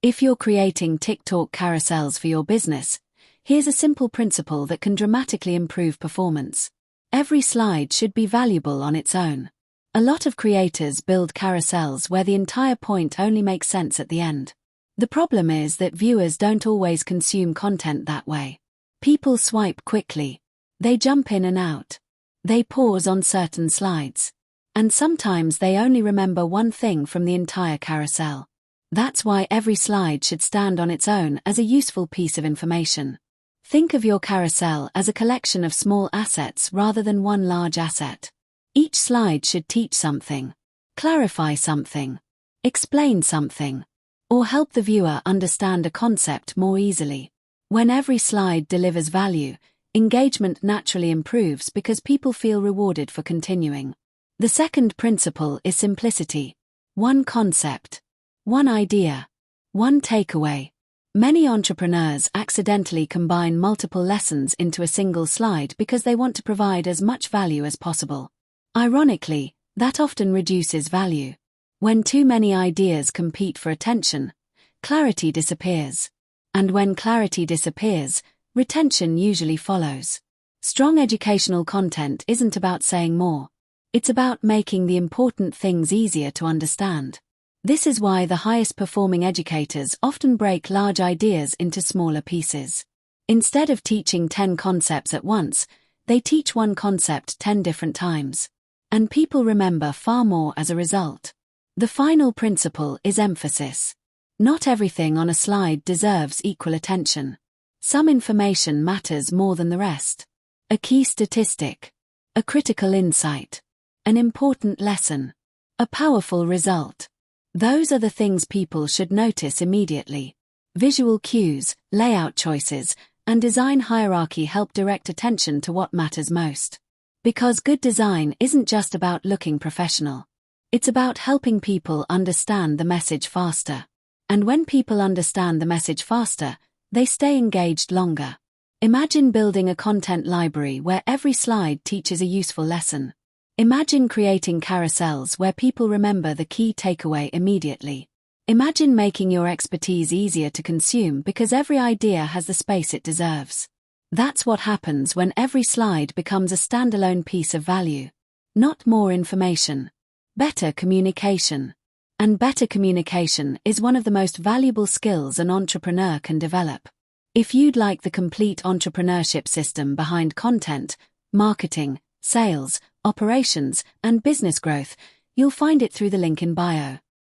If you're creating TikTok carousels for your business, here's a simple principle that can dramatically improve performance. Every slide should be valuable on its own. A lot of creators build carousels where the entire point only makes sense at the end. The problem is that viewers don't always consume content that way. People swipe quickly. They jump in and out. They pause on certain slides. And sometimes they only remember one thing from the entire carousel. That's why every slide should stand on its own as a useful piece of information. Think of your carousel as a collection of small assets rather than one large asset. Each slide should teach something, clarify something, explain something, or help the viewer understand a concept more easily. When every slide delivers value, engagement naturally improves because people feel rewarded for continuing. The second principle is simplicity. One concept, one idea, one takeaway. Many entrepreneurs accidentally combine multiple lessons into a single slide because they want to provide as much value as possible. Ironically, that often reduces value. When too many ideas compete for attention, clarity disappears. And when clarity disappears, retention usually follows. Strong educational content isn't about saying more. It's about making the important things easier to understand. This is why the highest performing educators often break large ideas into smaller pieces. Instead of teaching 10 concepts at once, they teach one concept 10 different times. And people remember far more as a result. The final principle is emphasis. Not everything on a slide deserves equal attention. Some information matters more than the rest. A key statistic, a critical insight, an important lesson, a powerful result. Those are the things people should notice immediately. Visual cues, layout choices, and design hierarchy help direct attention to what matters most. Because good design isn't just about looking professional. It's about helping people understand the message faster. And when people understand the message faster, they stay engaged longer. Imagine building a content library where every slide teaches a useful lesson. Imagine creating carousels where people remember the key takeaway immediately. Imagine making your expertise easier to consume because every idea has the space it deserves. That's what happens when every slide becomes a standalone piece of value. Not more information. Better communication. And better communication is one of the most valuable skills an entrepreneur can develop. If you'd like the complete entrepreneurship system behind content, marketing, sales, operations, and business growth, you'll find it through the link in bio.